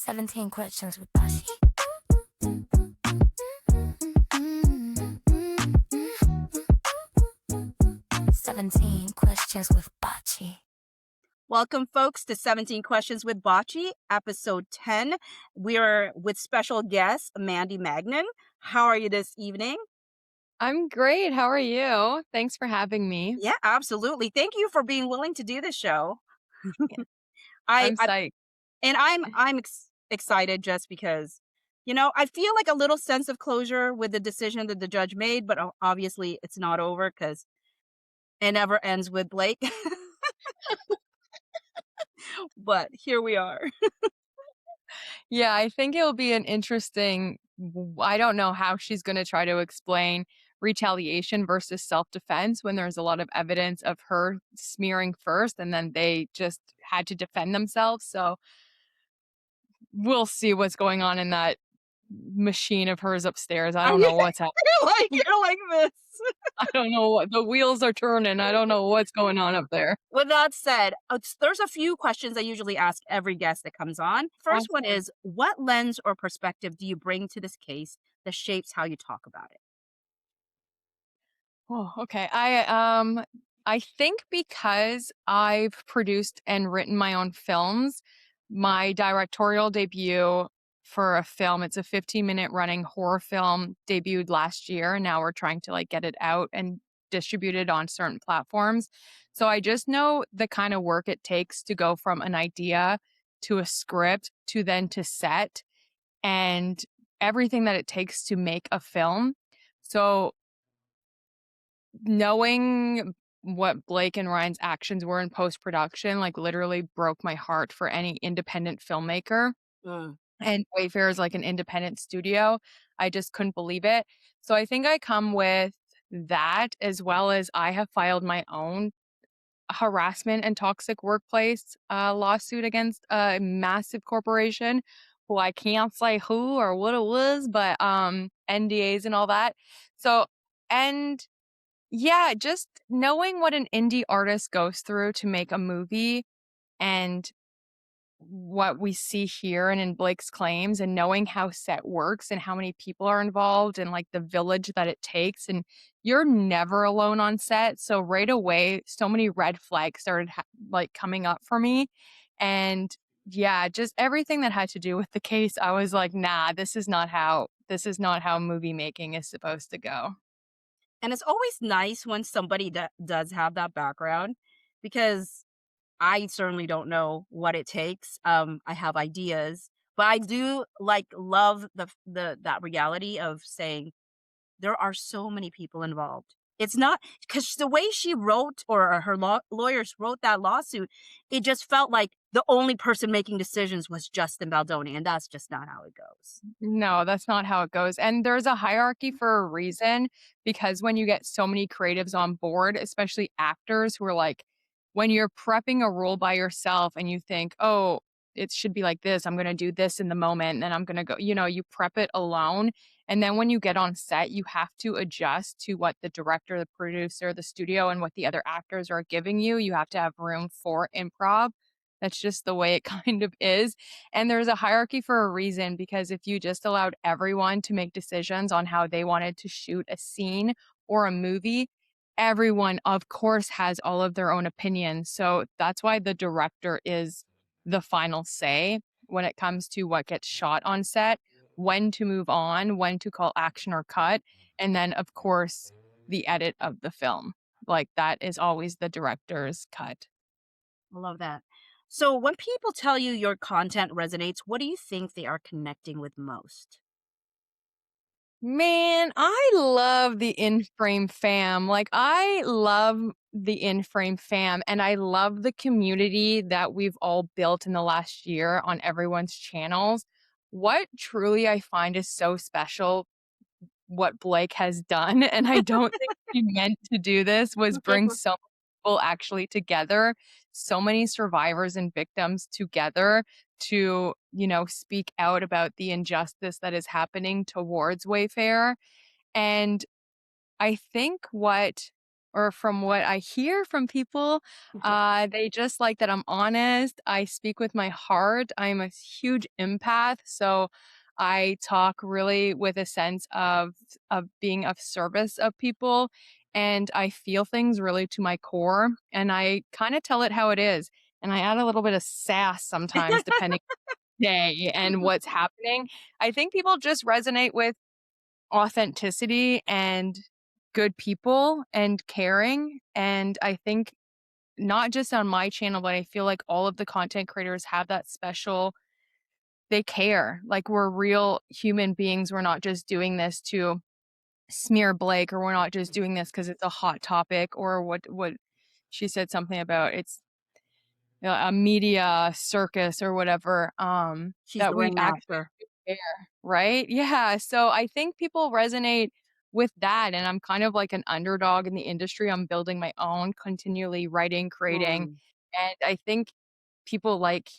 17 questions with Bashi. 17 questions with Bachi. Welcome, folks, to 17 Questions with Bocce, episode 10. We are with special guest, Mandy Magnan. How are you this evening? I'm great. How are you? Thanks for having me. Yeah, absolutely. Thank you for being willing to do this show. Yeah, I, I'm I psyched. and I'm excited just because, I feel like a little sense of closure with the decision that the judge made, but obviously it's not over because it never ends with Blake. But here we are. Yeah, I think it'll be an interesting. I don't know how she's going to try to explain retaliation versus self-defense when there's a lot of evidence of her smearing first and then they just had to defend themselves. So we'll see what's going on in that machine of hers upstairs. I Are don't you know what's happening. you're like this? I don't know what the wheels are turning. I don't know what's going on up there. With that said, there's a few questions I usually ask every guest that comes on. First one Awesome. is, what lens or perspective do you bring to this case that shapes how you talk about it? Oh, okay. I think because I've produced and written my own films, my directorial debut for a film, it's a 15-minute running horror film, debuted last year. And now we're trying to get it out and distribute it on certain platforms. So I just know the kind of work it takes to go from an idea to a script to then to set and everything that it takes to make a film. So knowing what Blake and Ryan's actions were in post-production, literally broke my heart for any independent filmmaker. Mm. And Wayfair is like an independent studio. I just couldn't believe it. So I think I come with that, as well as I have filed my own harassment and toxic workplace lawsuit against a massive corporation who I can't say who or what it was, but NDAs and all that. So, and yeah, just knowing what an indie artist goes through to make a movie and what we see here and in Blake's claims, and knowing how set works and how many people are involved and the village that it takes. And you're never alone on set. So right away, so many red flags started coming up for me. And yeah, just everything that had to do with the case, I was like, nah, this is not how movie making is supposed to go. And it's always nice when somebody that does have that background because I certainly don't know what it takes. I have ideas, but I do love the that reality of saying there are so many people involved. It's not because the way she wrote or her lawyers wrote that lawsuit, it just felt like the only person making decisions was Justin Baldoni, and that's just not how it goes. No, that's not how it goes. And there's a hierarchy for a reason because when you get so many creatives on board, especially actors who are when you're prepping a role by yourself and you think, oh, it should be like this, I'm going to do this in the moment, and then I'm going to go, you prep it alone. And then when you get on set, you have to adjust to what the director, the producer, the studio, and what the other actors are giving you. You have to have room for improv. That's just the way it kind of is. And there's a hierarchy for a reason because if you just allowed everyone to make decisions on how they wanted to shoot a scene or a movie, everyone, of course, has all of their own opinions. So that's why the director is the final say when it comes to what gets shot on set, when to move on, when to call action or cut, and then, of course, the edit of the film. That is always the director's cut. I love that. So when people tell you your content resonates, what do you think they are connecting with most? Man, I love the in-frame fam. I love the in-frame fam, and I love the community that we've all built in the last year on everyone's channels. What truly I find is so special, what Blake has done, and I don't think he meant to do this, was bring so many people actually together, so many survivors and victims together to, speak out about the injustice that is happening towards Wayfair. And I think what or from what I hear from people, they just like that I'm honest. I speak with my heart. I'm a huge empath, so I talk really with a sense of being of service of people, and I feel things really to my core, and I kind of tell it how it is, and I add a little bit of sass sometimes depending on the day and what's happening. I think people just resonate with authenticity and good people and caring. And I think not just on my channel, but I feel like all of the content creators have that special, they care. Like we're real human beings. We're not just doing this to smear Blake, or we're not just doing this because it's a hot topic, or what she said something about it's a media circus or whatever, She's that the we actually ringmaster. do care, right? Yeah, so I think people resonate with that, and I'm kind of like an underdog in the industry. I'm building my own, continually writing, creating, Mm. and I think people like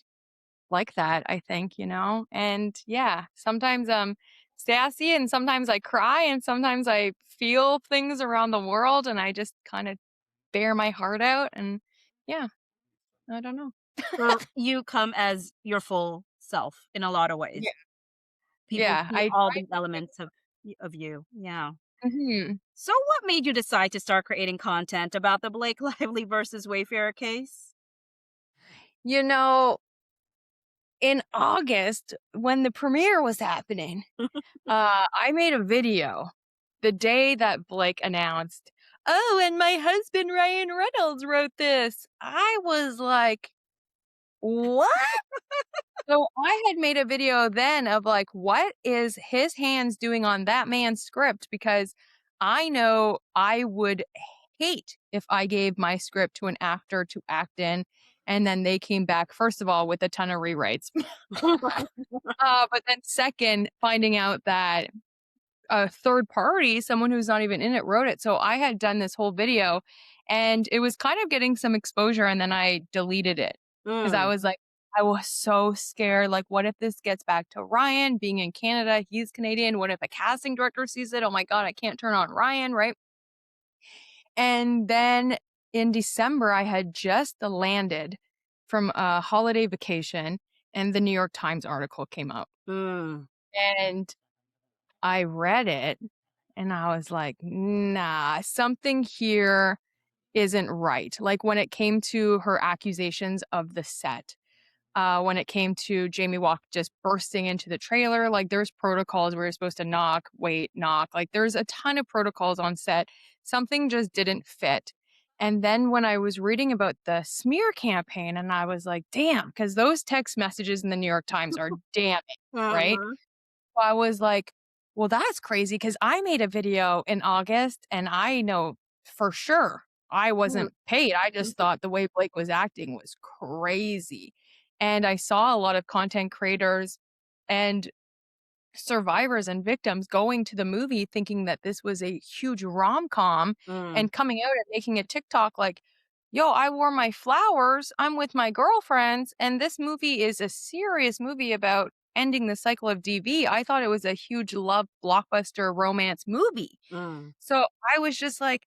that, I think, and yeah, sometimes I'm sassy and sometimes I cry and sometimes I feel things around the world and I just kind of bear my heart out and yeah, I don't know. So you come as your full self in a lot of ways. Yeah. People Yeah, see I all try the to elements of you. Yeah. mhm. So what made you decide to start creating content about the Blake Lively versus Wayfarer case? You know, in August, when the premiere was happening, I made a video the day that Blake announced, "Oh, and my husband Ryan Reynolds wrote this." I was like, "What?" So I had made a video then of like, what is his hands doing on that man's script? Because I know I would hate if I gave my script to an actor to act in, and then they came back, first of all, with a ton of rewrites. But then second, finding out that a third party, someone who's not even in it, wrote it. So I had done this whole video and it was kind of getting some exposure and then I deleted it because I Mm, was like, I was so scared. Like, what if this gets back to Ryan being in Canada? He's Canadian. What if a casting director sees it? Oh my God, I can't turn on Ryan, right? And then in December, I had just landed from a holiday vacation and the New York Times article came out. mm, And I read it and I was like, nah, something here isn't right. Like when it came to her accusations of the set, when it came to Jamie Walk just bursting into the trailer, like there's protocols where you're supposed to knock, wait, knock. Like there's a ton of protocols on set. Something just didn't fit. And then when I was reading about the smear campaign, and I was like, damn, because those text messages in the New York Times are damning, right? mhm, I was like, well, that's crazy because I made a video in August and I know for sure I mm, wasn't paid. I just thought the way Blake was acting was crazy. And I saw a lot of content creators and survivors and victims going to the movie thinking that this was a huge rom-com mm, and coming out and making a TikTok like, yo, I wore my flowers, I'm with my girlfriends, and this movie is a serious movie about ending the cycle of DV. I thought it was a huge love blockbuster romance movie. mm. So I was just like,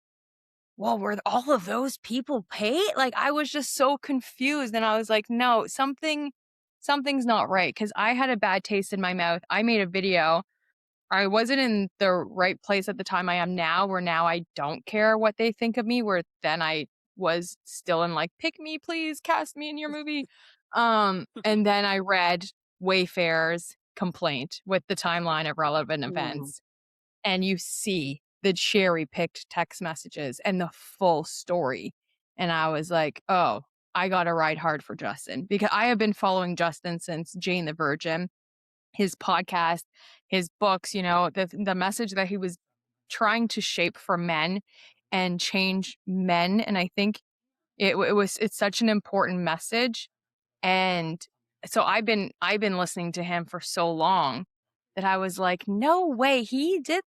well, were all of those people paid? Like I was just so confused and I was like, no, something's not right because I had a bad taste in my mouth. I made a video. I wasn't in the right place at the time I am now, where now I don't care what they think of me, where then I was still in like, pick me, please, cast me in your movie. And then I read Wayfair's complaint with the timeline of relevant Mm, events, and you see the cherry picked text messages and the full story. And I was like, oh, I got to ride hard for Justin because I have been following Justin since Jane the Virgin, his podcast, his books, the message that he was trying to shape for men and change men. And I think it's such an important message. And so I've been listening to him for so long that I was like, no way, he did.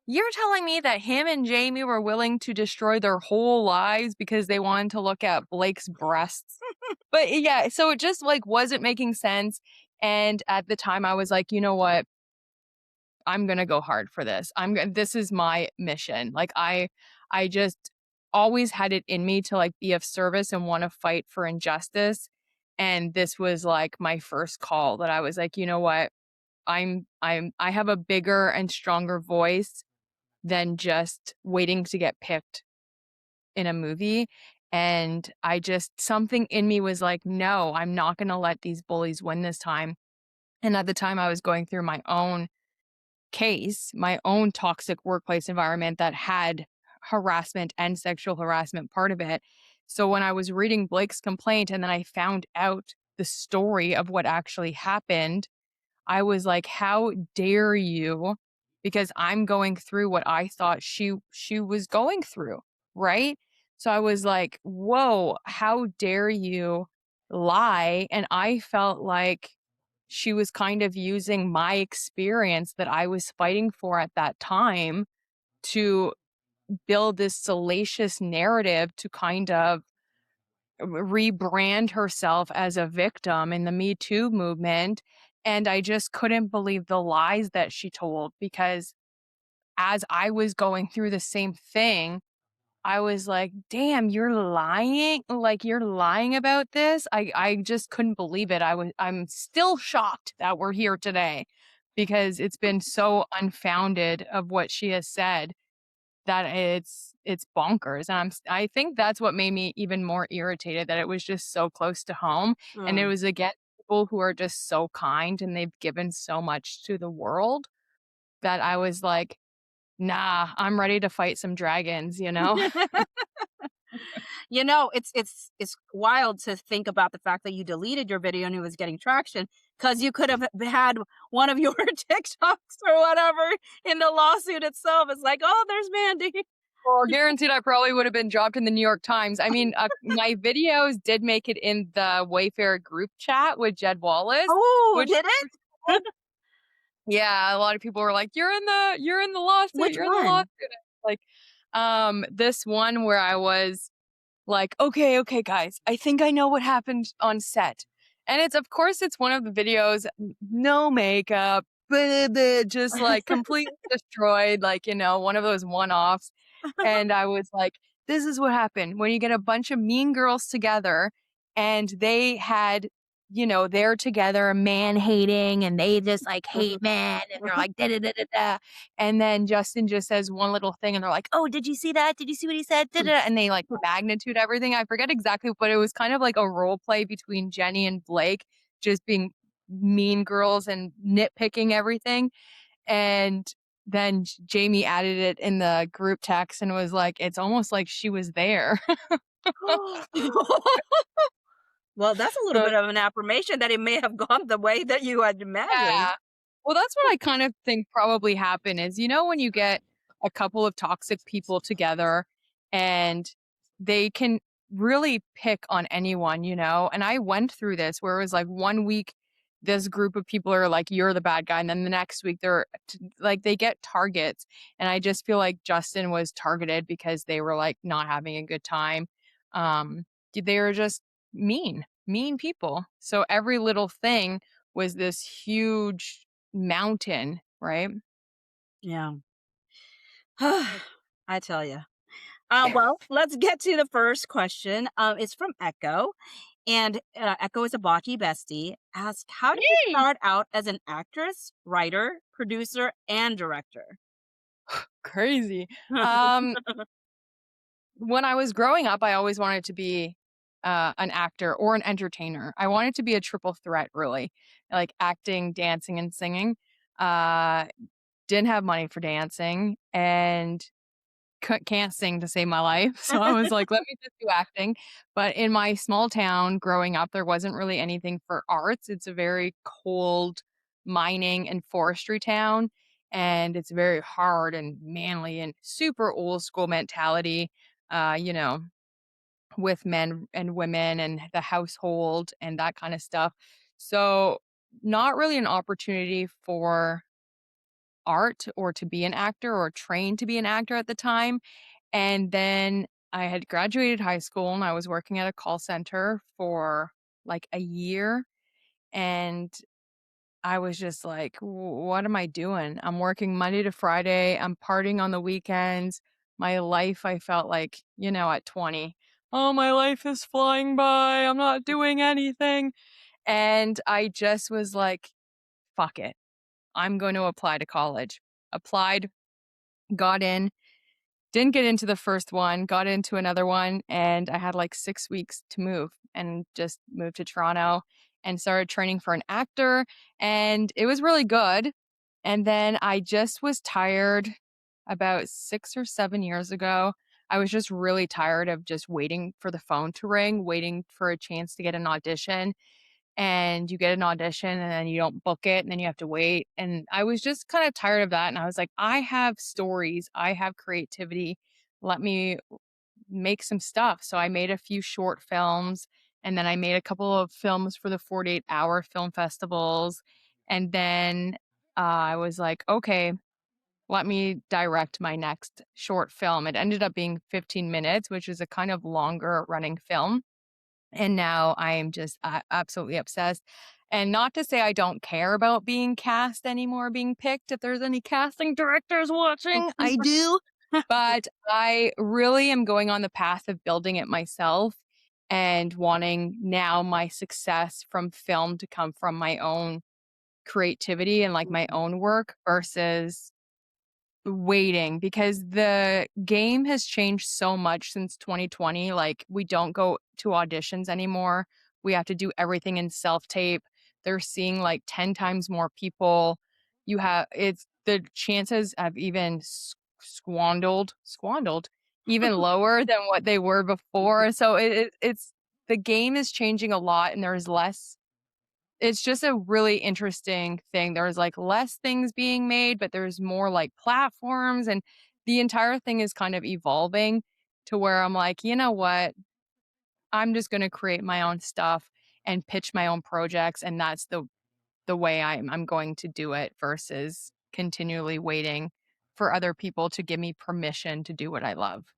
You're telling me that him and Jamie were willing to destroy their whole lives because they wanted to look at Blake's breasts? But yeah, so it just like wasn't making sense. And at the time I was like, you know what? I'm going to go hard for this. This is my mission. Like I just always had it in me to like be of service and want to fight for injustice. And this was like my first call that I was like, you know what? I have a bigger and stronger voice than just waiting to get picked in a movie. And I just, something in me was like, no, I'm not going to let these bullies win this time. And at the time, I was going through my own case, my own toxic workplace environment that had harassment and sexual harassment part of it. So when I was reading Blake's complaint and then I found out the story of what actually happened, I was like, "How dare you?" Because I'm going through what I thought she was going through, right? So I was like, "Whoa, how dare you lie?" And I felt like she was kind of using my experience that I was fighting for at that time to build this salacious narrative to kind of rebrand herself as a victim in the Me Too movement. And I just couldn't believe the lies that she told because as I was going through the same thing, I was like, damn, you're lying? Like you're lying about this? I just couldn't believe it. I'm still shocked that we're here today because it's been so unfounded of what she has said that it's bonkers, and I think that's what made me even more irritated that it was just so close to home, and it Mm. was against people who are just so kind and they've given so much to the world that I was like, "Nah, I'm ready to fight some dragons," you know? You know, it's wild to think about the fact that you deleted your video and it was getting traction because you could have had one of your TikToks or whatever in the lawsuit itself. It's like, oh, there's Mandy. Well, guaranteed I probably would have been dropped in the New York Times. I mean, my videos did make it in the Wayfair group chat with Jed Wallace, Oh, which did it? yeah, a lot of people were like, you're in the lawsuit, Which you're in the one? lawsuit." Like, this one where I was like, "Okay, okay, guys, I think I know what happened on set." And it's of course, it's one of the videos, no makeup, blah, blah, just, like, completely destroyed, like, one of those one-offs. And I was like, "This is what happened when you get a bunch of mean girls together, and they had they're together man-hating, and they just, like, hate men, and they're like, da da da da da." And then Justin just says one little thing and they're like, "Oh, did you see that? Did you see what he said? Da, da, da," and they like magnitude everything. I forget exactly, but it was kind of like a role play between Jenny and Blake just being mean girls and nitpicking everything. And then Jamie added it in the group text and was like, "It's almost like she was there." Well, that's a little bit of an affirmation that it may have gone the way that you had imagined. Yeah. Well, that's what I kind of think probably happened is, when you get a couple of toxic people together and they can really pick on anyone, and I went through this where it was like one week this group of people are like you're the bad guy and then the next week like they get targets and I just feel like Justin was targeted because they were like not having a good time. Um they were just mean people. So every little thing was this huge mountain, right? Yeah. I tell you. Well, let's get to the first question. It's from Echo, and Echo is a Bocce bestie. Ask, how did you Yay! start out as an actress, writer, producer, and director? Crazy. Um, when I was growing up, I always wanted to be an actor or an entertainer. I wanted to be a triple threat, really, like acting, dancing, and singing. Uh, didn't have money for dancing, and can't sing to save my life. So I was like, let me just do acting. But in my small town growing up, there wasn't really anything for arts. It's a very cold mining and forestry town. And it's very hard and manly and super old school mentality, uh, you know, with men and women and the household and that kind of stuff. So, not really an opportunity for art or to be an actor or trained to be an actor at the time. And then I had graduated high school and I was working at a call center for like a year. And I was just like, what am I doing? I'm working Monday to Friday. I'm partying on the weekends. my life, I felt like, at 20, oh, my life is flying by. I'm not doing anything. And I just was like, fuck it. I'm going to apply to college. Applied, got in, didn't get into the first one, got into another one, and I had like 6 weeks to move and just moved to Toronto and started training for an actor. And it was really good. And then I just was tired about 6 or 7 years ago. I was just really tired of just waiting for the phone to ring, waiting for a chance to get an audition. And you get an audition and then you don't book it and then you have to wait. And I was just kind of tired of that. And I was like, I have stories, I have creativity. Let me make some stuff. So I made a few short films and then I made a couple of films for the 48-hour film festivals. And then I was like, okay, let me direct my next short film. It ended up being 15 minutes, which is a kind of longer running film. And now I am just absolutely obsessed. And not to say I don't care about being cast anymore, being picked. If there's any casting directors watching, I do. But I really am going on the path of building it myself and wanting now my success from film to come from my own creativity and like my own work versus waiting, because the game has changed so much since 2020. Like, we don't go to auditions anymore. We have to do everything in self-tape. They're seeing like 10 times more people. It's the chances of even squandered even lower than what they were before. So it's the game is changing a lot and there's less. It's just a really interesting thing. There's, like, less things being made, but there's more, like, platforms, and the entire thing is kind of evolving to where I'm like, "You know what? I'm just gonna create my own stuff and pitch my own projects, and that's the way I'm going to do it versus continually waiting for other people to give me permission to do what I love."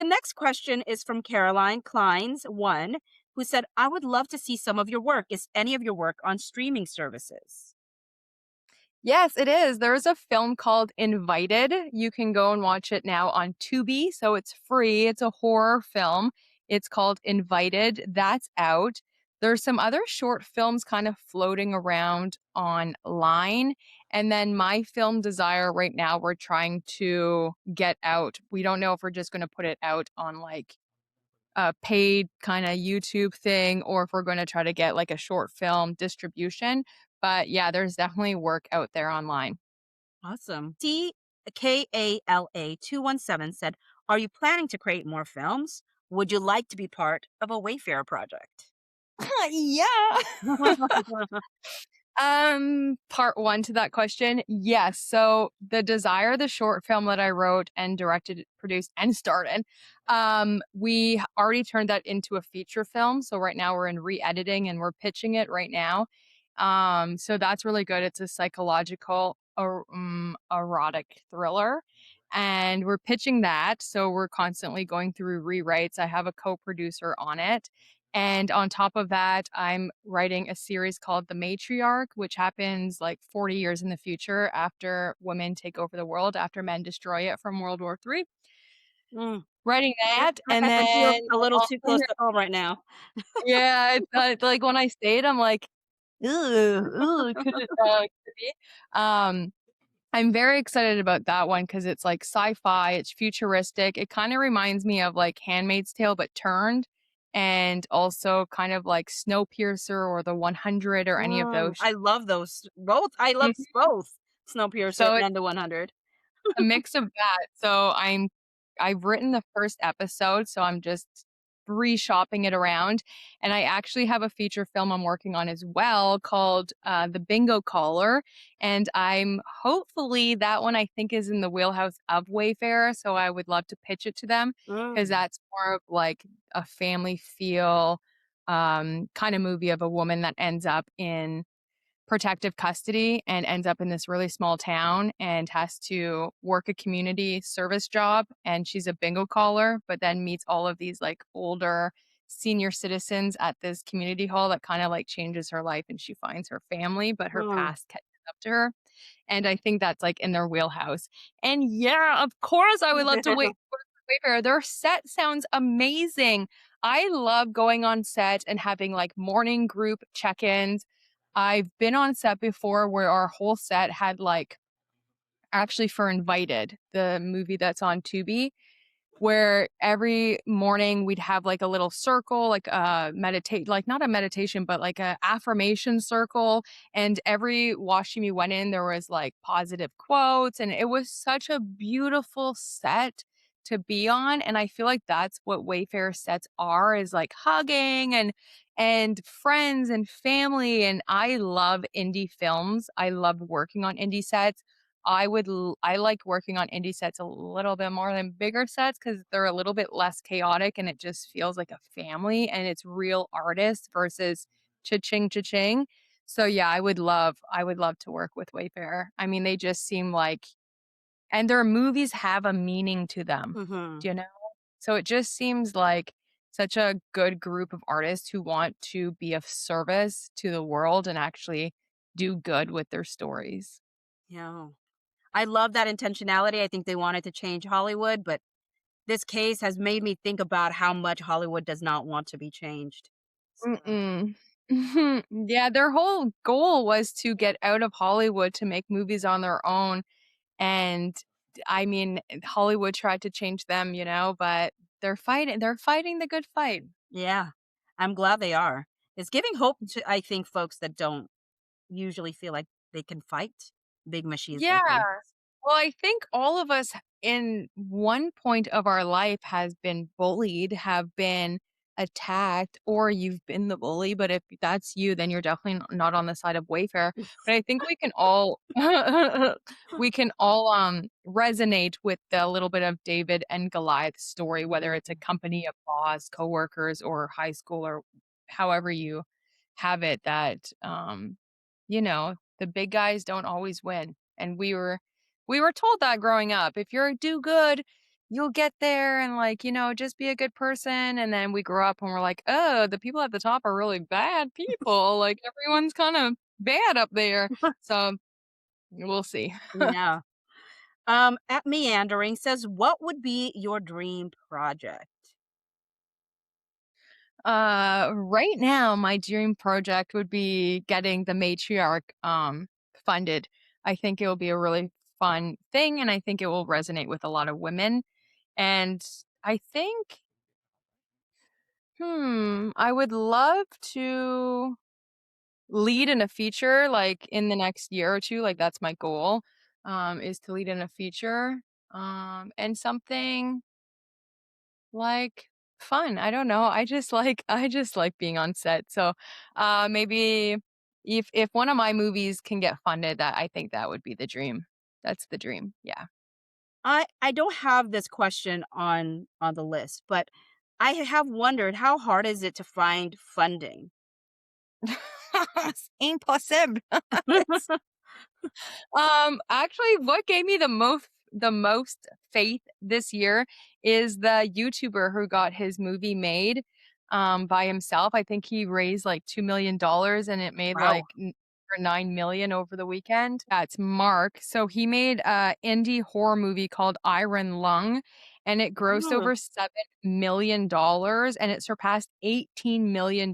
The next question is from Caroline Klein's one, who said, I would love to see some of your work. Is any of your work on streaming services? Yes, it is. There's a film called Invited. You can go and watch it now on Tubi, so it's free. It's a horror film. It's called Invited. That's out. There's some other short films kind of floating around online. And then my film Desire right now, we're trying to get out. We don't know if we're just going to put it out on like a paid kind of YouTube thing or if we're going to try to get like a short film distribution. But yeah, there's definitely work out there online. Awesome. CKALA217 said, are you planning to create more films? Would you like to be part of a Wayfair project? Yeah. Part one to that question. Yes. So the Desire, the short film that I wrote and directed, produced, and starred in, we already turned that into a feature film. So right now we're in re-editing and we're pitching it right now. So that's really good. It's a psychological erotic thriller. And we're pitching that. So we're constantly going through rewrites. I have a co-producer on it. And on top of that, I'm writing a series called The Matriarch, which happens like 40 years in the future after women take over the world, after men destroy it from World War III. Mm, Writing that. And that feels then, a little too close to home right now. yeah, like when I say it, I'm like, ooh, could it be? Um, I'm very excited about that one because it's like sci-fi, it's futuristic. It kind of reminds me of like Handmaid's Tale, but turned, and also kind of like Snowpiercer or The 100 or any of those. I love those both. I love Mhm. both Snowpiercer So and the 100. a mix of that. So I've written the first episode, so I'm just re-shopping it around. And I actually have a feature film I'm working on as well called The Bingo Caller. And I'm hopefully that one I think is in the wheelhouse of Wayfair. So I would love to pitch it to them because Mm, that's more of like a family feel kind of movie of a woman that ends up in protective custody and ends up in this really small town and has to work a community service job. And she's a bingo caller, but then meets all of these like older senior citizens at this community hall that kind of like changes her life and she finds her family, but her mm. past catches up to her. And I think that's, like, in their wheelhouse. And yeah, of course, I would love to work with Wayfair. Their set sounds amazing. I love going on set and having, like, morning group check-ins. I've been on set before where our whole set had, like actually for Invited, the movie that's on Tubi, where every morning we'd have like a little circle, like a meditate, like not a meditation, but like a affirmation circle. And every washroom you went in, there was like positive quotes, and it was such a beautiful set to be on. And I feel like that's what Wayfair sets are, is like hugging and friends and family. And I love indie films. I love working on indie sets. I like working on indie sets a little bit more than bigger sets because 'cause they're a little bit less chaotic and it just feels like a family and it's real artists versus cha-ching, cha-ching. So, yeah, I would love to work with Wayfair. I mean, they just seem like and their movies have a meaning to them, Mhm. do you know? So it just seems like such a good group of artists who want to be of service to the world and actually do good with their stories. Yeah. I love that intentionality. I think they wanted to change Hollywood, but this case has made me think about how much Hollywood does not want to be changed. So, Mm-mm. Yeah, their whole goal was to get out of Hollywood to make movies on their own, and I mean, Hollywood tried to change them, but they're fighting the good fight. yeah, I'm glad they are. It's giving hope to, I think, folks that don't usually feel like they can fight big machines Yeah. like this. Well, I think all of us in one point of our life has been bullied, have been attacked, or you've been the bully. But if that's you, then you're definitely not on the side of Wayfair. But I think we can all resonate with the little bit of David and Goliath story, whether it's a company, a boss, coworkers, or high school, or however you have it that the big guys don't always win. And we were told that growing up. If you're do good, you'll get there and like, just be a good person. And then we grow up and we're like, oh, the people at the top are really bad people. Like everyone's kind of bad up there. So we'll see. Yeah. At Meandering says, what would be your dream project? Right now, my dream project would be getting the matriarch funded. I think it will be a really fun thing, and I think it will resonate with a lot of women. And I think, I would love to lead in a feature like in the next year or two. Like that's my goal, is to lead in a feature, and something like fun. I don't know. I just like being on set. So, maybe if one of my movies can get funded, that I think that would be the dream. That's the dream. Yeah. I don't have this question on the list, but I have wondered how hard is it to find funding? It's impossible. It's actually what gave me the most faith this year is the YouTuber who got his movie made by himself. I think he raised like $2 million and it made Wow. like or 9 million over the weekend. That's Mark. So he made a indie horror movie called Iron Lung and it grossed Mm, over $7 million and it surpassed $18 million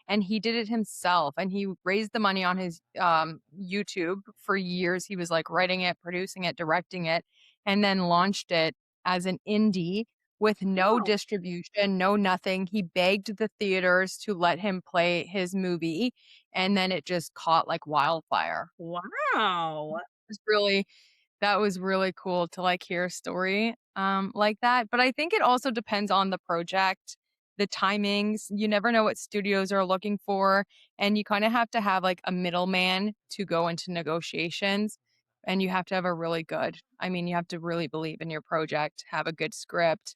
and he did it himself and he raised the money on his YouTube for years. He was like writing it, producing it, directing it, and then launched it as an indie with no wow. distribution, no nothing. He begged the theaters to let him play his movie and then it just caught like wildfire. Wow. It's really that was really cool to, like, hear a story, like that, but I think it also depends on the project, the timings, you never know what studios are looking for, and you kinda have to have, like, a middleman to go into negotiations, and you have to have a really good I mean, you have to really believe in your project, have a good script,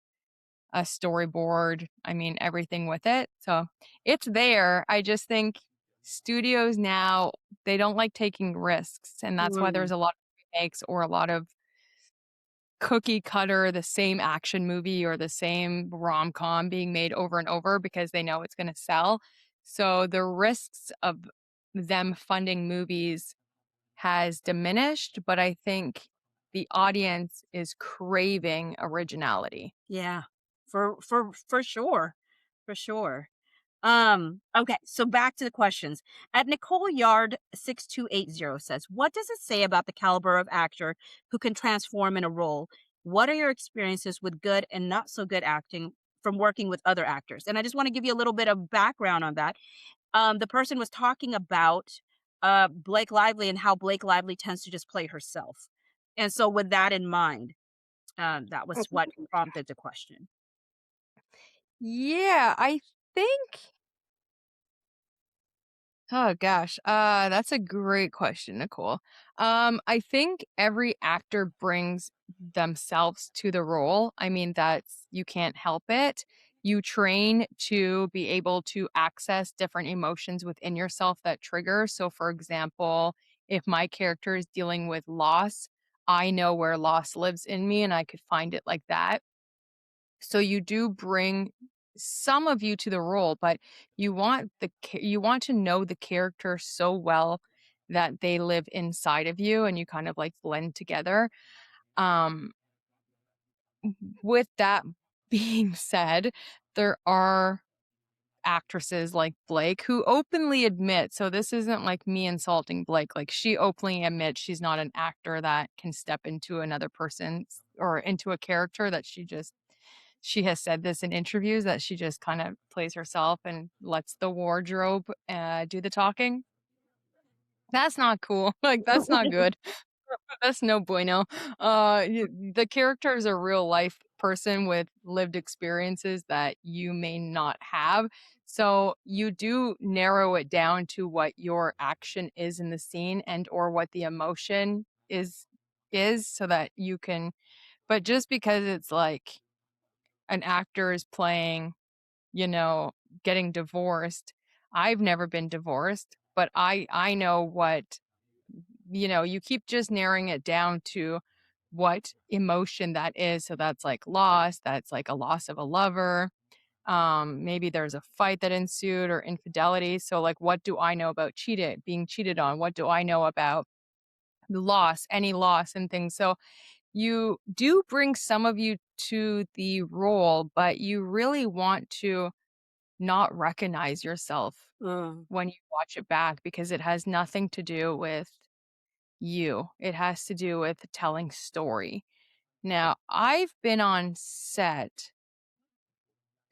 a storyboard, I mean, everything with it, so it's there, I just think studios now, they don't like taking risks, and that's why Mm, there's a lot of remakes or a lot of cookie cutter, the same action movie or the same rom-com being made over and over because they know it's gonna sell, so the risks of them funding movies has diminished, but I think the audience is craving originality. Yeah. For sure. For sure. Okay, so back to the questions. At Nicole Yard 6280 says, "What does it say about the caliber of actor who can transform in a role? What are your experiences with good and not so good acting from working with other actors?" And I just want to give you a little bit of background on that. The person was talking about Blake Lively and how Blake Lively tends to just play herself. And so with that in mind, that was what prompted the question. Yeah, I think oh gosh, that's a great question, Nicole. I think every actor brings themselves to the role. I mean, that's you can't help it. You train to be able to access different emotions within yourself that trigger. So, for example, if my character is dealing with loss, I know where loss lives in me and I could find it like that. So you do bring some of you to the role, but you want to know the character so well that they live inside of you and you kind of like blend together. Um with that being said, there are actresses like Blake who openly admit, so this isn't like me insulting Blake, like she openly admits she's not an actor that can step into another person's or into a character that she has said this in interviews that she just kind of plays herself and lets the wardrobe do the talking. That's not cool. Like that's not good. That's no bueno. The character is a real life person with lived experiences that you may not have. So you do narrow it down to what your action is in the scene and or what the emotion is so that you can but just because it's like an actor is playing, you know, getting divorced. I've never been divorced, but I know what you keep just narrowing it down to what emotion that is. So that's like loss, that's like a loss of a lover. Maybe there's a fight that ensued or infidelity. So like what do I know about being cheated on? What do I know about the loss, any loss and things? So you do bring some of you to the role, but you really want to not recognize yourself Mm, when you watch it back because it has nothing to do with you. It has to do with telling story. Now, I've been on set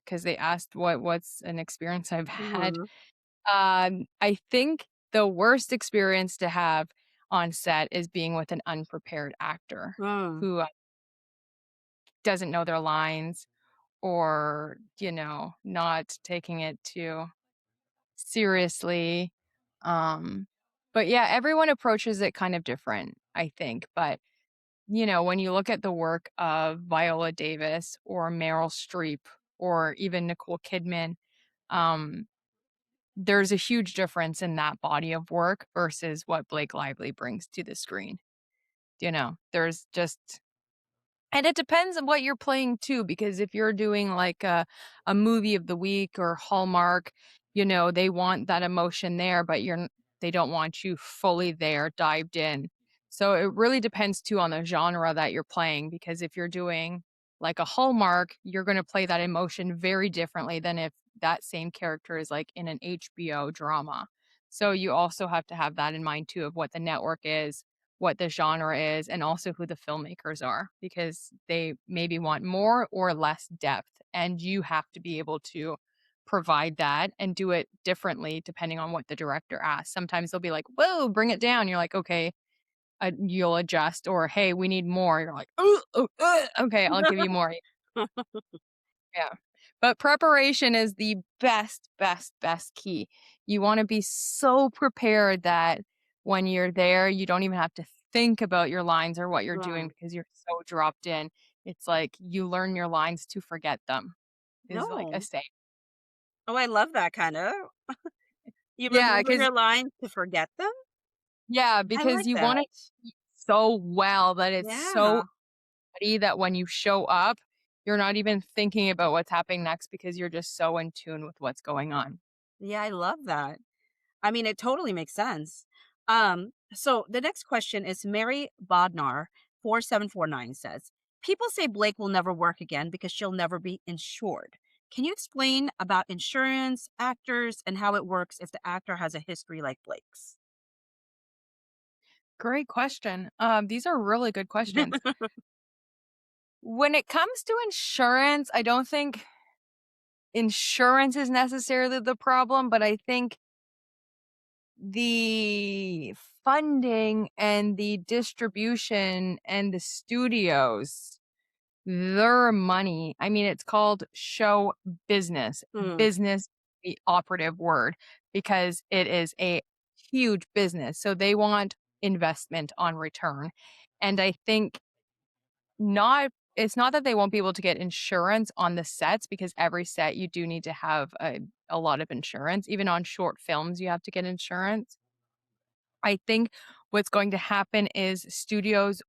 because they asked what's an experience I've had. mhm, I think the worst experience to have on set is being with an unprepared actor mm, who doesn't know their lines or, not taking it too seriously. Um, but yeah, everyone approaches it kind of different, I think. But, when you look at the work of Viola Davis or Meryl Streep or even Nicole Kidman, um, there's a huge difference in that body of work versus what Blake Lively brings to the screen. There's just and it depends on what you're playing too, because if you're doing like a movie of the week or Hallmark, they want that emotion there, but they don't want you fully there, dived in. So it really depends too on the genre that you're playing, because if you're doing like a Hallmark, you're going to play that emotion very differently than if that same character is like in an HBO drama. So you also have to have that in mind too of what the network is, what the genre is, and also who the filmmakers are, because they maybe want more or less depth. And you have to be able to provide that and do it differently depending on what the director asks. Sometimes they'll be like, whoa, bring it down. You're like, okay, you'll adjust, or hey, we need more. You're like, okay, I'll give you more. Yeah. But preparation is the best, best, best key. You want to be so prepared that when you're there, you don't even have to think about your lines or what you're doing right. because you're so dropped in. It's like you learn your lines to forget them, is like a No. saying. Oh, I love that kinda. You Yeah, remember because your lines to forget them? yeah, I because like you want that. to so well that it's so Yeah. ready that when you show up, you're not even thinking about what's happening next because you're just so in tune with what's going on. Yeah, I love that. I mean, it totally makes sense. So the next question is Mary Bodnar 4749 says, people say Blake will never work again because she'll never be insured. Can you explain about insurance, actors, and how it works if the actor has a history like Blake's? Great question. These are really good questions. When it comes to insurance, I don't think insurance is necessarily the problem, but I think the funding and the distribution and the studios, their money. I mean, it's called show business. Mm. Business, the operative word, because it is a huge business. So they want investment on return. And I think not it's not that they won't be able to get insurance on the sets because every set you do need to have a lot of insurance. Even on short films, you have to get insurance. I think what's going to happen is studios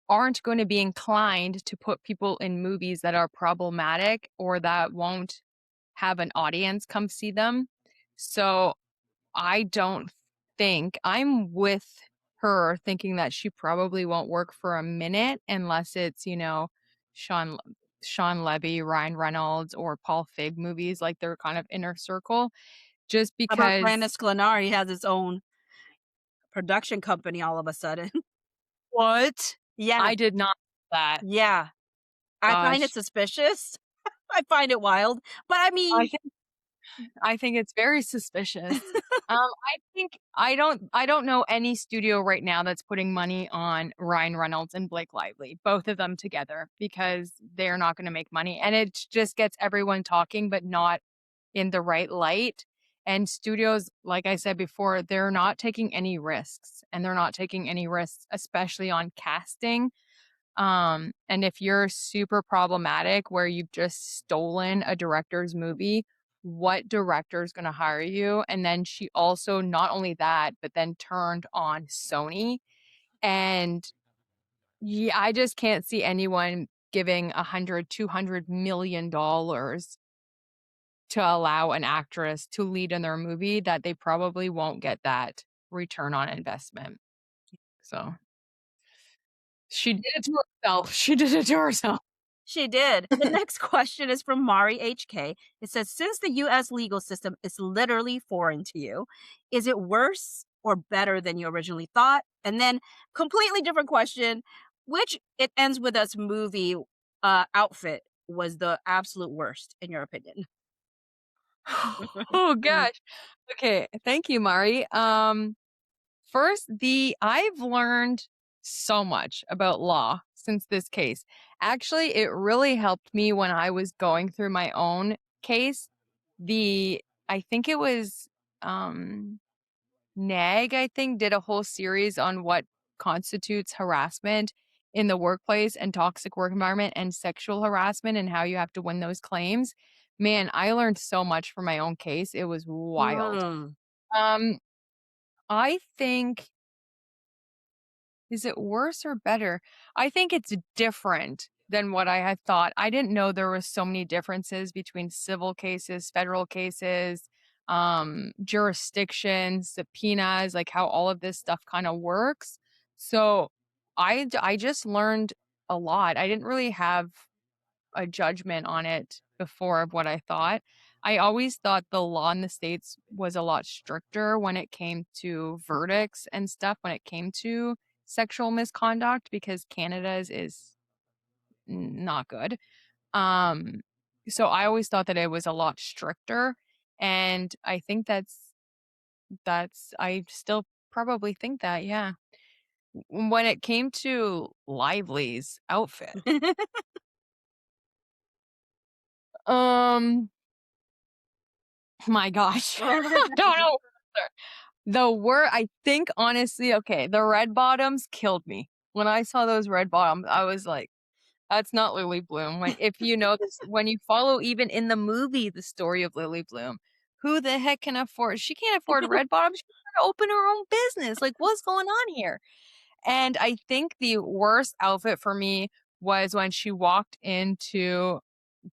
aren't going to be inclined to put people in movies that are problematic or that won't have an audience come see them. So I don't think I'm with her thinking that she probably won't work for a minute unless it's, Sean Sean Levy, Ryan Reynolds, or Paul Feig movies, like their kind of inner circle. Just How about because Brandon Sklenar? He has his own production company all of a sudden. what? Yeah, I did not know that. yeah. I find it Gosh. suspicious. I find it wild. But I I mean, I think it's very suspicious. I don't know any studio right now that's putting money on Ryan Reynolds and Blake Lively, both of them together, because they're not going to make money. And it just gets everyone talking, but not in the right light. And studios, like I said before, they're not taking any risks, and they're not taking any risks, especially on casting. And if you're super problematic where you've just stolen a director's movie, what director is going to hire you? And then she also, not only that, but then turned on Sony. And yeah, I just can't see anyone giving 100, $200 million to allow an actress to lead in their movie that they probably won't get that return on investment. So she did it to herself. She did it to herself. she did. The next question is from Mari HK. It says, since the US legal system is literally foreign to you, is it worse or better than you originally thought? And then, completely different question, which it ends with us movie outfit was the absolute worst, in your opinion? Oh gosh. Okay, thank you, Mari. First, the I've learned so much about law since this case. Actually, it really helped me when I was going through my own case. The I think it was um NAG, I think, did a whole series on what constitutes harassment in the workplace and toxic work environment and sexual harassment and how you have to win those claims. Man, I learned so much from my own case. It was wild. Mm. Um, I think is it worse or better? I think it's different than what I had thought. I didn't know there was so many differences between civil cases, federal cases, jurisdictions, subpoenas, like how all of this stuff kind of works. So I just learned a lot. I didn't really have a judgment on it before of what I thought. I always thought the law in the States was a lot stricter when it came to verdicts and stuff, when it came to sexual misconduct, because Canada's is not good. Um, so I always thought that it was a lot stricter. And I think I still probably think that, yeah. When it came to Lively's outfit, um, my gosh. I don't know. The word I think honestly, okay, the red bottoms killed me. When I saw those red bottoms, I was like, that's not Lily Bloom. Like if you know this, when you follow even in the movie the story of Lily Bloom, who the heck can afford she can't afford red bottoms. She's trying to open her own business. Like what's going on here? And I think the worst outfit for me was when she walked into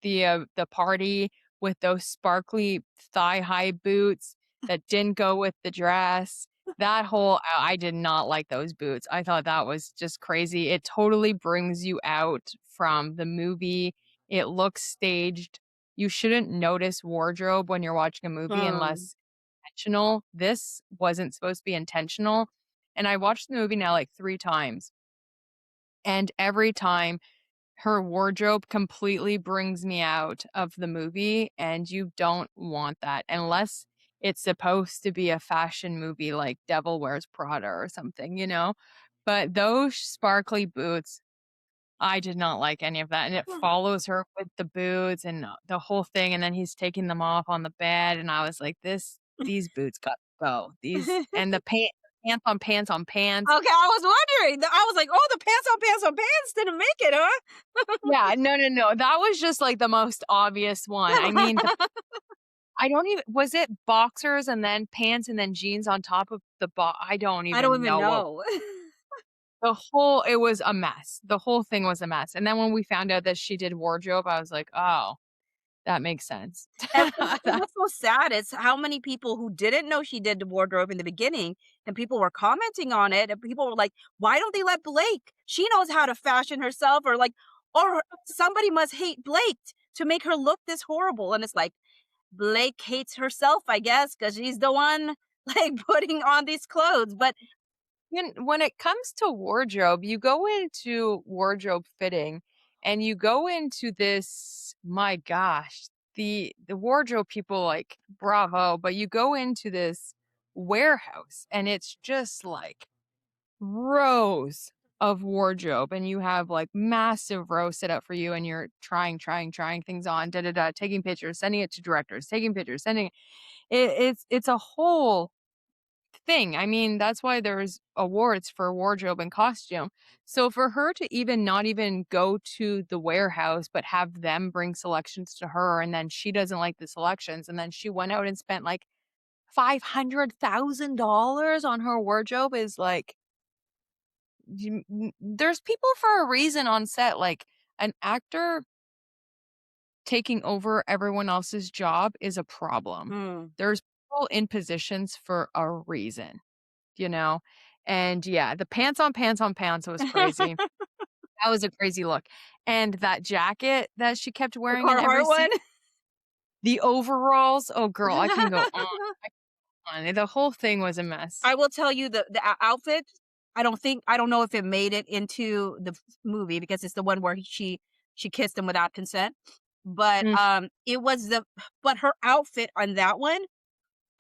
the party with those sparkly thigh-high boots that didn't go with the dress, That whole I did not like those boots. I thought that was just crazy. It totally brings you out from the movie. It looks staged. You shouldn't notice wardrobe when you're watching a movie Hmm. unless intentional. This wasn't supposed to be intentional. And I watched the movie now like 3 times. And every time her wardrobe completely brings me out of the movie, and you don't want that unless it's supposed to be a fashion movie like Devil Wears Prada or something, you know? But those sparkly boots, I did not like any of that, and it follows her with the boots and the whole thing, and then he's taking them off on the bed, and I was like, these boots got to go. These and the pants on pants on pants. Okay, I was wondering. I was like, "Oh, the pants on pants on pants didn't make it, Yeah, no, no, no, that was just, like, the most obvious one. I mean, the huh?" I don't even was it boxers and then pants and then jeans on top of the I don't I don't even even know what know. it was a mess. The whole thing was a mess, and then when we found out that she did wardrobe, I was like, "Oh, that makes sense." And That what's so sad is how many people who didn't know she did the wardrobe in the beginning, and people were commenting on it, and people were like, "Why don't they let Blake? She knows how to fashion herself," or like, or somebody must hate Blake to make her look this horrible. And it's like, Blake hates herself, I guess, because she's the one like putting on these clothes. But when it comes to wardrobe, you go into wardrobe fitting and you go into this, my gosh, the wardrobe people like bravo, but you go into this warehouse and it's just like rows of wardrobe and you have like massive rows set up for you and you're trying things on, da da da, taking pictures, sending it to directors, taking pictures, sending it's a whole thing. I mean, that's why there's awards for wardrobe and costume. So for her to even not even go to the warehouse, but have them bring selections to her, and then she doesn't like the selections, and then she went out and spent like $500,000 on her wardrobe is like, there's people for a reason on set. Like an actor taking over everyone else's job is a problem. hmm. There's people in positions for a reason. You know? And yeah, the pants on pants was crazy. The That was a crazy look. And that jacket that she kept wearing in every Carhartt scene, one. the overalls, oh girl, I can go on. The whole thing was a mess. I will tell you the outfit. I don't know if it made it into the movie because it's the one where she kissed him without consent. But Mm, it was the but her outfit on that one,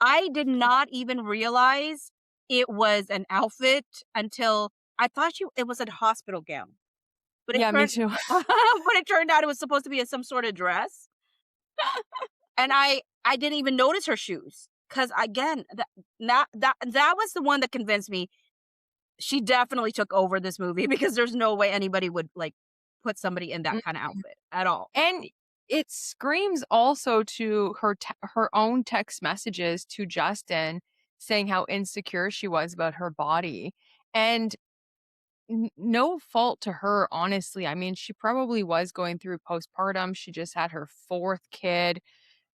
I did not even realize it was an outfit until I thought it was a hospital gown. But it yeah, me turned too. but it turned out it was supposed to be some sort of dress. And I didn't even notice her shoes. Cause again, that was the one that convinced me she definitely took over this movie because there's no way anybody would, like, put somebody in that Mm, kinda outfit at all. and it screams also to her own text messages to Justin saying how insecure she was about her body. And no fault to her, honestly. I mean, she probably was going through postpartum. She just had her 4th kid.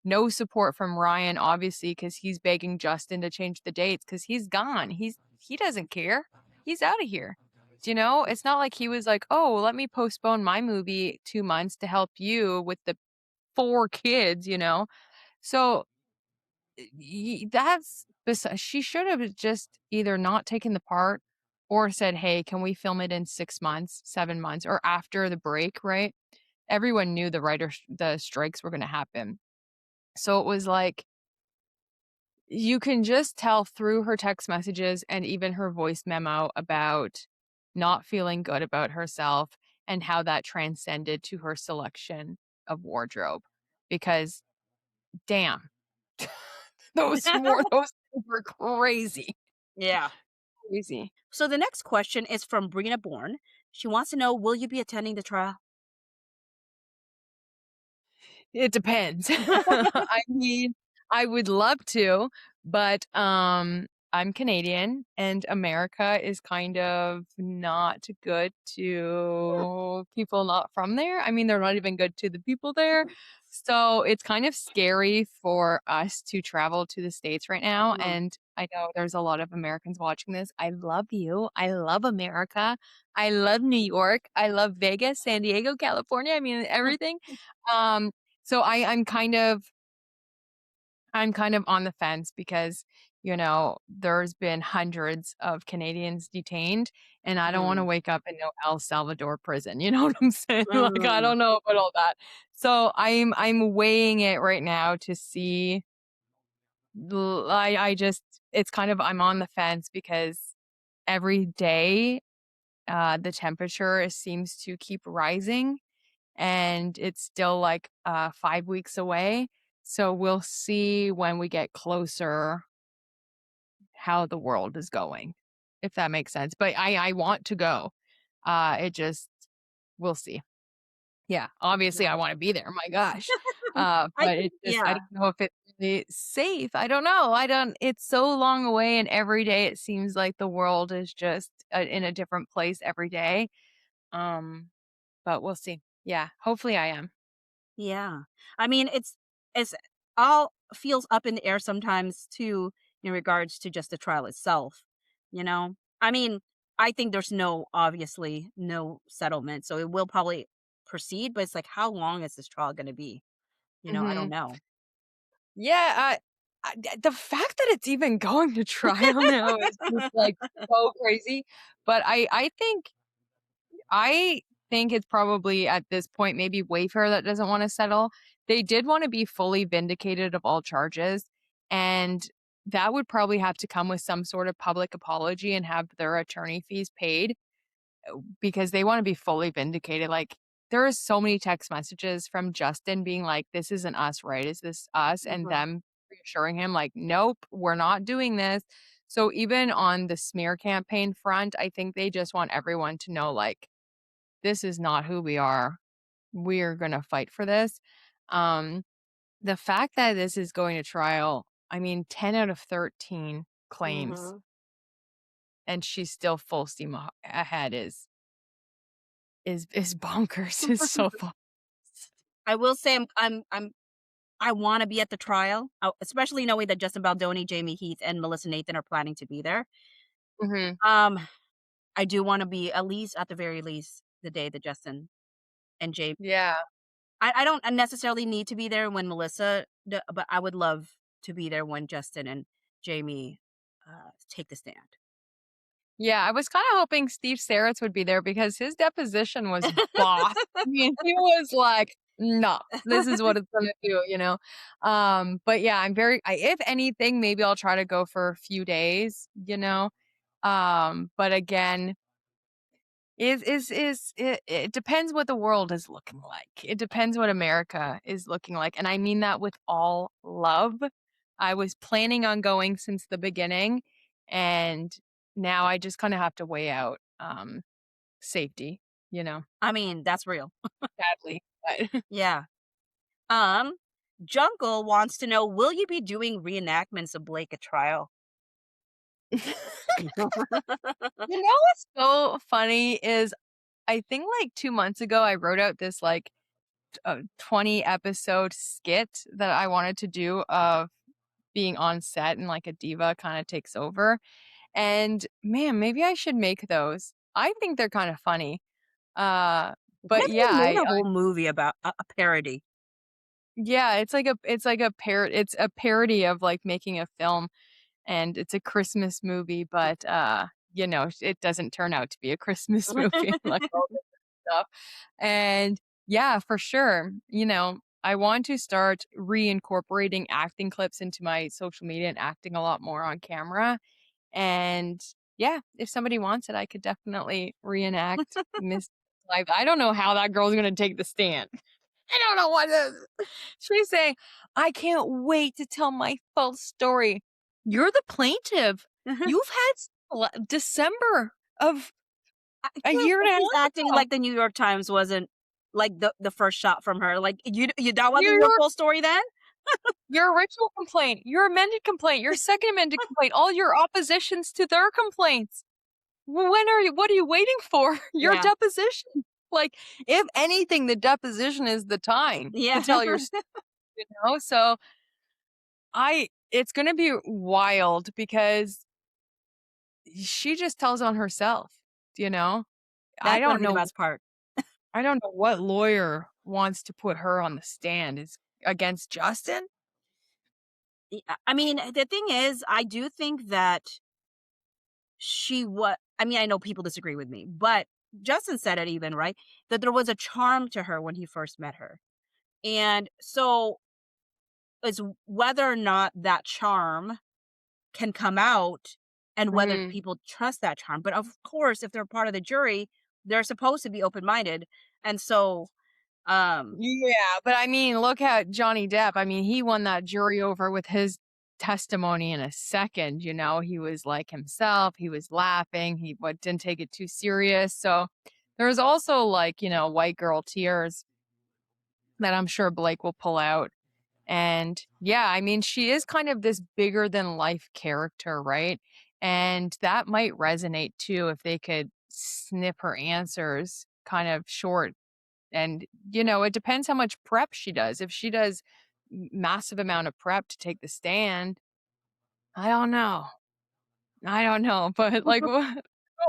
No support from Ryan, obviously, because he's begging Justin to change the dates because he's gone. He doesn't care. He's out of here. Do you know? It's not like he was like, "Oh, let me postpone my movie 2 months to help you with the 4 kids," you know? So she should have just either not taken the part or said, "Hey, can we film it in 6 months, 7 months, or after the break?" Right? Everyone knew the strikes were going to happen. So it was like you can just tell through her text messages and even her voice memo about not feeling good about herself and how that transcended to her selection of wardrobe. Because damn, those were crazy. Yeah. Crazy. So the next question is from Brina Bourne. She wants to know, will you be attending the trial? It depends. I mean, I would love to, but, I'm Canadian, and America is kind of not good to people not from there. I mean, they're not even good to the people there, So it's kind of scary for us to travel to the States right now. Mhm. And I know there's a lot of Americans watching this. I love you. I love America. I love New York. I love Vegas, San Diego, California. I mean, everything. Um, so I'm kind of on the fence because, there's been hundreds of Canadians detained, and I don't want to Mm. wake up in no El Salvador prison. You know what I'm saying? Like, I Mm. don't know about all that. So I'm weighing it right now to see. I just it's kind of I'm on the fence because every day the temperature seems to keep rising, and it's still like 5 weeks away. So we'll see when we get closer how the world is going, if that makes sense. But I want to go. It just we'll see. Yeah, obviously I Yeah. want to be there. My gosh. I But think it's just I yeah. don't know if it's really safe. I don't know. I don't it's so long away, and every day it seems like the world is just in a different place every day. Um but we'll see. Yeah, hopefully I am. Yeah. I mean, it's all feels up in the air sometimes too in regards to just the trial itself, you know? I mean, I think there's obviously no settlement, so it will probably proceed, but it's like how long is this trial going to be? I don't Mhm. know. Yeah, the fact that it's even going to trial now is just like so crazy. But I think it's probably at this point maybe Wayfair that doesn't want to settle. They did want to be fully vindicated of all charges, and that would probably have to come with some sort of public apology and have their attorney fees paid because they want to be fully vindicated. Like, there are so many text messages from Justin being like, "This isn't us, right? Is this us?" And Mhm. them reassuring him, like, "Nope, we're not doing this." So even on the smear campaign front, I think they just want everyone to know, like, this is not who we are. We're gonna fight for this. Um, the fact that this is going to trial, I mean, 10 out of 13 claims, Mhm. and she's still full steam ahead is bonkers. It's so fun. I will say I want to be at the trial, especially knowing that Justin Baldoni, Jamie Heath, and Melissa Nathan are planning to be there. Mhm. Um, I do want to be at least, at the very least, the day that Justin and Jamie. Yeah. I don't necessarily need to be there when but I would love to be there when Justin and Jamie take the stand. Yeah, I was kinda hoping Steve Saritz would be there because his deposition was boss. I mean, he was like, "No, this is what it's gonna do," you know? But yeah, if anything, maybe I'll try to go for a few days, you know? But again, it depends what the world is looking like. It depends what America is looking like, and I mean that with all love. I was planning on going since the beginning, and now I just kinda have to weigh out, safety, you know, I mean, that's real. sadly, but Yeah. Um, Jungle wants to know, will you be doing reenactments of Blake at trial? You know what's so funny is I think, like, 2 months ago, I wrote out this, like, 20 episode skit that I wanted to do of being on set and, like, a diva kinda takes over, and, man, maybe I should make those. I think they're kinda funny. Uh, What but if yeah, they made a I whole movie about a parody? yeah, it's a parody of, like, making a film, and it's a Christmas movie, but, it doesn't turn out to be a Christmas movie like all this stuff, and yeah, for sure, I want to start reincorporating acting clips into my social media and acting a lot more on camera, and yeah, if somebody wants it, I could definitely reenact Miss Life. I don't know how that girl's gonna take the stand. I don't know what is. She's saying, "I can't wait to tell my full story." You're the plaintiff. You've had December of I a feel year and like a she's half acting ago. like the New York Times wasn't like the first shot from her. Like that New wasn't your York, full story then? your original complaint, your amended complaint, your second amended complaint, all your oppositions to their complaints. What are you waiting for? Your Yeah. deposition. Like, if anything, the deposition is the time to Yeah. tell your story, you know? So it's gonna be wild because she just tells on herself, you know? I That's gonna don't be the know best part. I don't know what lawyer wants to put her on the stand is against Justin? I mean, the thing is, I do think that I mean, I know people disagree with me, but Justin said it even, right? That there was a charm to her when he first met her. And so it's whether or not that charm can come out and whether Mhm. people trust that charm. But of course, if they're part of the jury, they're supposed to be open-minded. And so, um, Yeah, but I mean, look at Johnny Depp. I mean, he won that jury over with his testimony in a second, you know? He was like himself, he was laughing, he didn't take it too serious. So, there's also like, white girl tears that I'm sure Blake will pull out. And yeah, I mean, she is kind of this bigger than life character, right? And that might resonate too if they could snip her answers kind of short. And, it depends how much prep she does. If she does massive amount of prep to take the stand, I don't know. I don't know. But like,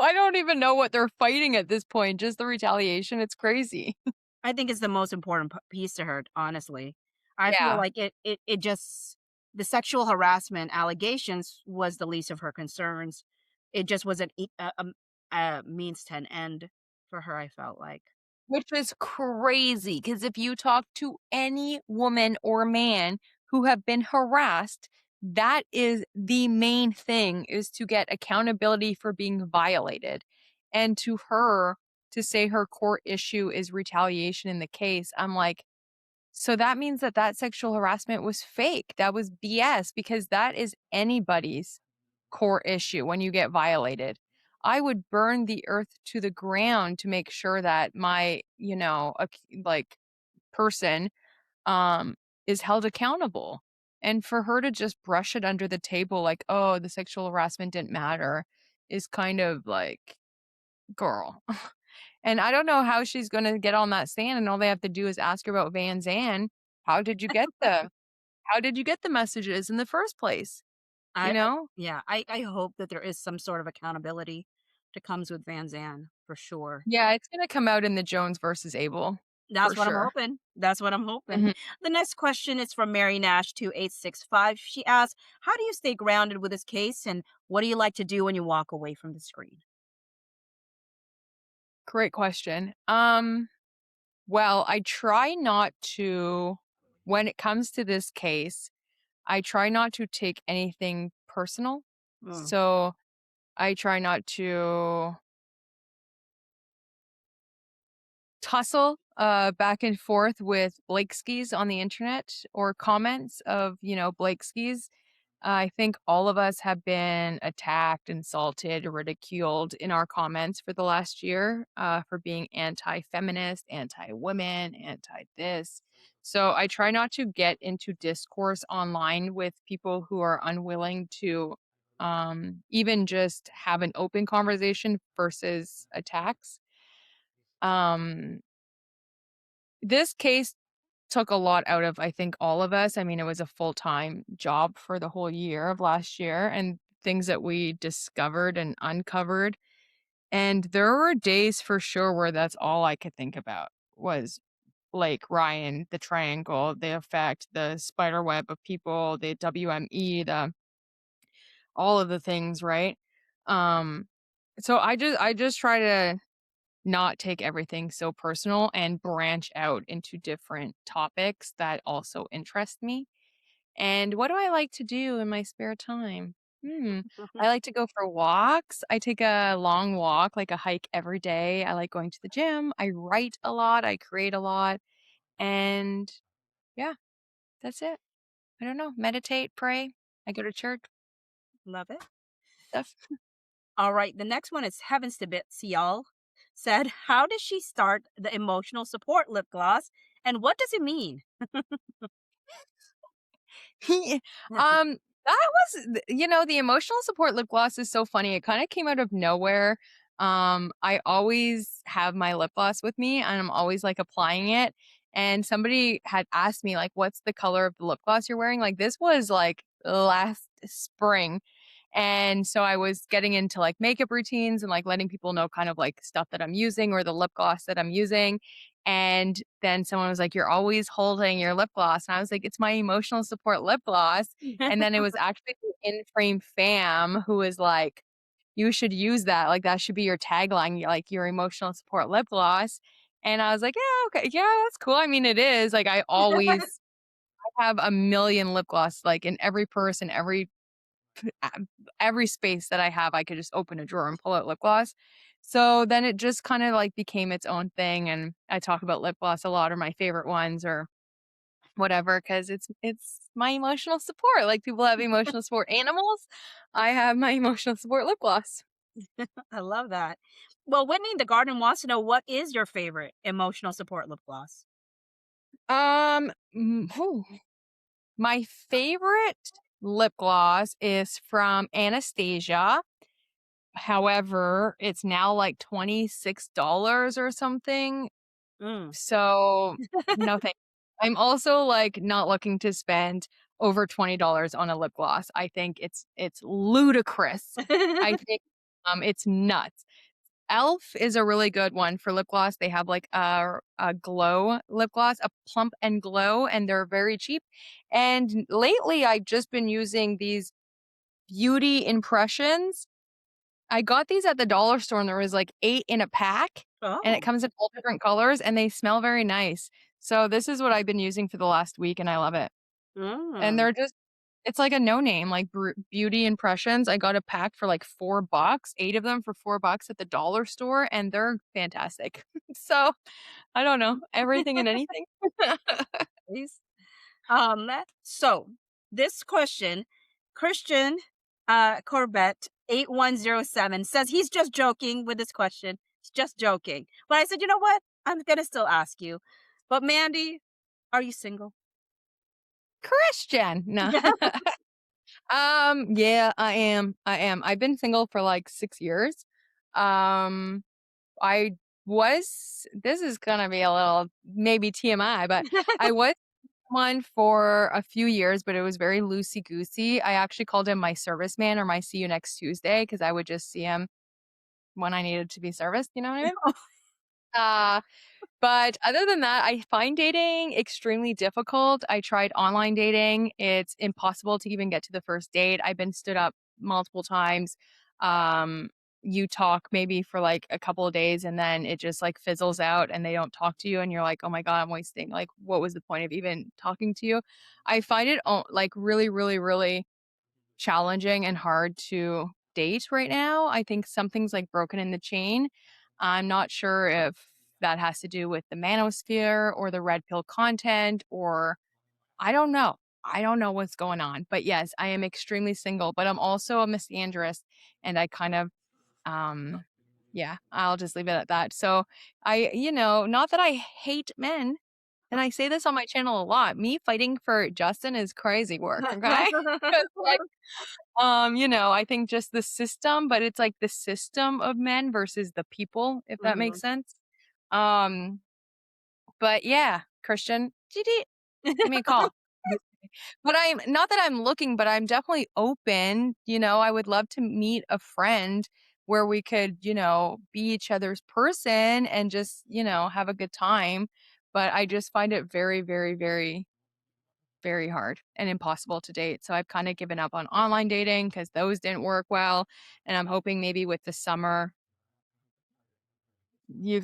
I don't even know what they're fighting at this point. Just the retaliation. It's crazy. I think it's the most important piece to her, honestly. I feel Yeah. like it just the sexual harassment allegations was the least of her concerns. It just was a means to an end for her, I felt like. Which is crazy because if you talk to any woman or man who have been harassed, that is the main thing is to get accountability for being violated. And to her to say her core issue is retaliation in the case, I'm like, so that means that that sexual harassment was fake. That was BS because that is anybody's core issue when you get violated. I would burn the earth to the ground to make sure that my, like person um is held accountable. And for her to just brush it under the table like, "Oh, the sexual harassment didn't matter," is kind of like, girl. And I don't know how she's gonna get on that stand and all they have to do is ask her about Van Zandt. How did you get the how did you get the messages in the first place? You I know? yeah, I hope that there is some sort of accountability that comes with Van Zandt for sure. Yeah, it's gonna come out in the Jones versus Abel, for That's what I'm sure. hoping. That's what I'm hoping. Mhm. The next question is from Mary Nash 2865. She asks, "How do you stay grounded with this case and what do you like to do when you walk away from the screen?" Great question. Well, I try not to when it comes to this case, I try not to take anything personal. Mm. So, I try not to tussle back and forth with Blakeskis on the internet or comments of, Blakeskis. I think all of us have been attacked, insulted, ridiculed in our comments for the last year for being anti feminist, anti women, anti this. So I try not to get into discourse online with people who are unwilling to even just have an open conversation versus attacks. Um, this case took a lot out of, I think, all of us. I mean, it was a full-time job for the whole year of last year and things that we discovered and uncovered. And there were days for sure where that's all I could think about was Blake, Ryan, the triangle, the effect, the spider web of people, the WME, the all of the things, right? Um, so I just try to not take everything so personal and branch out into different topics that also interest me. And what do I like to do in my spare time? I like to go for walks. I take a long walk, like a hike every day. I like going to the gym. I write a lot. I create a lot. And yeah, that's it. I don't know. Meditate, pray. I go to church Love it. stuff. All right. The next one is Heavens to Bits, y'all. Said, "How does she start the emotional support lip gloss and what does it mean?" That was the emotional support lip gloss is so funny. It kinda came out of nowhere. I always have my lip gloss with me and I'm always like applying it. And somebody had asked me, like, what's the color of the lip gloss you're wearing? Like, this was like last spring. And so I was getting into like makeup routines and like letting people know kind of like stuff that I'm using or the lip gloss that I'm using. And then someone was like, "You're always holding your lip gloss." And I was like, "It's my emotional support lip gloss." And then it was actually the in frame fam who was like, "You should use that. Like, that should be your tagline, like your emotional support lip gloss." And I was like, "Yeah, okay. Yeah, that's cool." I mean, it is. Like, I always have a million lip gloss, like in every purse and uh, every space that I have, I could just open a drawer and pull out lip gloss. So then it just kind of like became its own thing. And I talk about lip gloss a lot or my favorite ones or whatever, because it's my emotional support. Like people have emotional support animals. I have my emotional support lip gloss. I love that. Well, Whitney the Garden wants to know, what is your favorite emotional support lip gloss? Whew. My favorite lip gloss is from Anastasia. However, it's now like $26 or something. Mm. So, no thank I'm also, like, not looking to spend over $20 on a lip gloss. I think it's ludicrous. I think, it's nuts. Elf is a really good one for lip gloss. They have, like, a glow lip gloss, a plump and glow, and they're very cheap. And lately, I've just been using these beauty impressions. I got these at the dollar store and there was like 8 in a pack and it Oh. comes in all different colors and they smell very nice. So this is what I've been using for the last week and I love it. And Mm. they're just it's like a no name, like beauty impressions. I got a pack for like $4, 8 of them for $4 at the dollar store and they're fantastic. So, I don't know, everything and anything. Please. So this question, Christian Corbett 8107 says he's just joking with this question. He's just joking. But I said, you know what? I'm gonna still ask you. But Mandy, are you single? Christian. No. Yeah, I am. I am. I've been single for like 6 years. Um I was this is gonna be a little maybe TMI, but I was one for a few years, but it was very loosey goosey. I actually called him my serviceman or my see you next Tuesday because I would just see him when I needed to be serviced. You know what I mean? Uh, but other than that, I find dating extremely difficult. I tried online dating. It's impossible to even get to the first date. I've been stood up multiple times. Um, you talk maybe for like a couple of days and then it just like fizzles out and they don't talk to you and you're like, "Oh my God, I'm wasting like what was the point of even talking to you?" I find it like really, really, really challenging and hard to date right now. I think something's like broken in the chain. I'm not sure if that has to do with the manosphere or the red pill content or I don't know. I don't know what's going on. But yes, I am extremely single, but I'm also a misandrist and I kind of yeah, I'll just leave it at that. So not that I hate men, and I say this on my channel a lot. Me fighting for Justin is crazy work, okay? 'Cause, like, I think just the system, but it's like the system of men versus the people, if that makes Mhm. sense. Um, but yeah, Christian, give me a call. But I'm not that I'm looking, but I'm definitely open. I would love to meet a friend where we could, be each other's person and just, have a good time. But I just find it very, very, very, very hard and impossible to date. So I've kind of given up on online dating because those didn't work well. And I'm hoping maybe with the summer,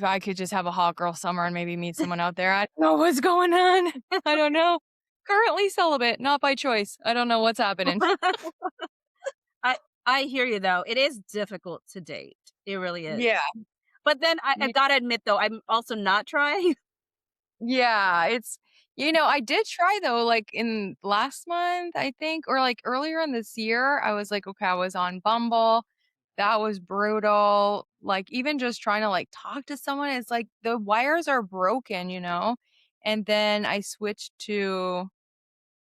I could just have a hot girl summer and maybe meet someone out there. I don't know what's going on. I don't know. Currently celibate, not by choice. I don't know what's happening. I I hear you though. It is difficult to date. It really is. Yeah. But then I y- gotta admit though, I'm also not trying. Yeah. I did try though, like in last month, I think, or like earlier in this year, I was like, okay, I was on Bumble. That was brutal. Like, even just trying to like talk to someone, it's like the wires are broken. And then I switched to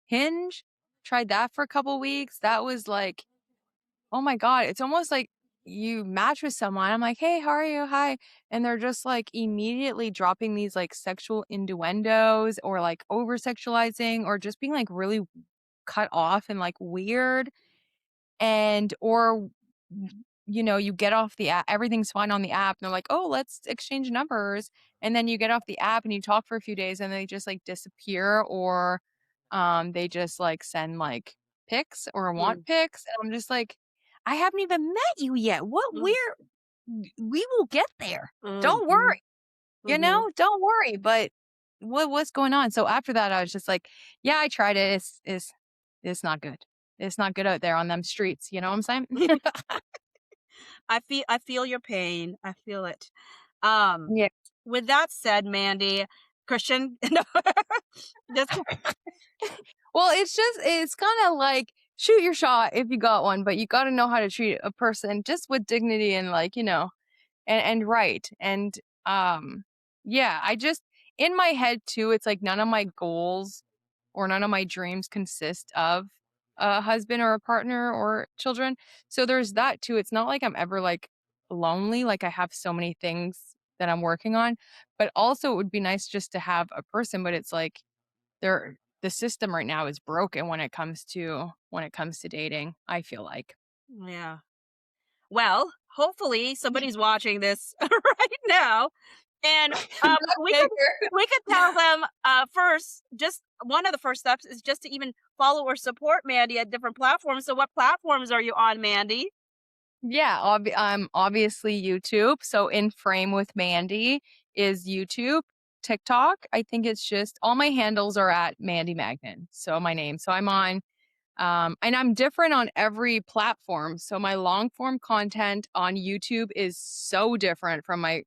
Hinge, tried that for a couple weeks. That was like, oh my God, it's almost like you match with someone. I'm like, "Hey, how are you? Hi." And they're just like immediately dropping these like sexual innuendos or like over sexualizing or just being like really cut off and like weird. And or you get off the app, everything's fine on the app, and they're like, "Oh, let's exchange numbers." And then you get off the app and you talk for a few days and they just like disappear or they just like send like pics or want Mm, pics. And I'm just like, I haven't even met you yet. What mm, we will get there. Don't mhm, worry. mhm, Don't worry. But what's going on? So after that, I was just like, yeah, I tried it. It's not good. It's not good out there on them streets. You know what I'm saying? I feel your pain. I feel it. Um, Yeah. with that said, Mandy, Christian, no, just Well, it's kind of like shoot your shot if you got one, but you got to know how to treat a person just with dignity and like, and right. And yeah, I just in my head too, it's like none of my goals or none of my dreams consist of a husband or a partner or children. So there's that too. It's not like I'm ever like lonely, like I have so many things that I'm working on, but also it would be nice just to have a person, but it's like the system right now is broken when it comes to dating, I feel like. yeah. Well, hopefully somebody's watching this right now, and we Okay, could tell them first. Just one of the first steps is just to even follow or support Mandy at different platforms. So, what platforms are you on, Mandy? yeah, obviously YouTube. So In Frame with Mandy is YouTube. TikTok, I think it's just all my handles are at Mandy Magnan. So my name. So I'm on and I'm different on every platform. So my long form content on YouTube is so different from my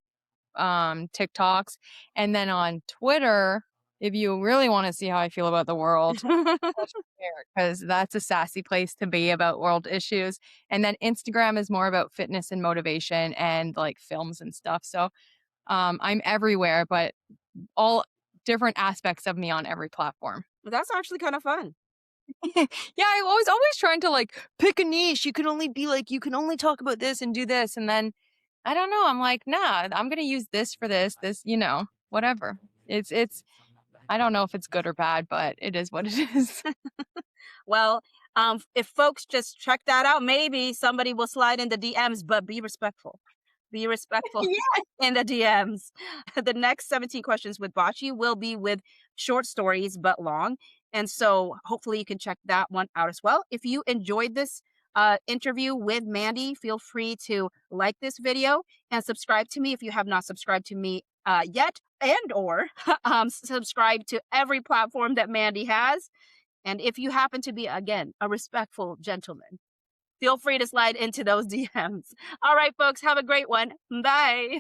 TikToks. And then on Twitter, if you really want to see how I feel about the world, because that's a sassy place to be about world issues. And then Instagram is more about fitness and motivation and like films and stuff. So I'm everywhere, but all different aspects of me on every platform. That's actually kind of fun. Yeah, I was always trying to like pick a niche. You can only be like, you can only talk about this and do this. And then I don't know. I'm like, nah, I'm gonna use this for this, whatever. It's I don't know if it's good or bad, but it is what it is. Well, if folks just check that out, maybe somebody will slide in the DMs, but be respectful. Be respectful Yeah. in the DMs. The next 17 questions with Bocce will be with short stories, but long. And so hopefully you can check that one out as well. If you enjoyed this interview with Mandy, feel free to like this video and subscribe to me if you have not subscribed to me yet, and or subscribe to every platform that Mandy has. And if you happen to be, again, a respectful gentleman, feel free to slide into those DMs. All right, folks, have a great one. Bye.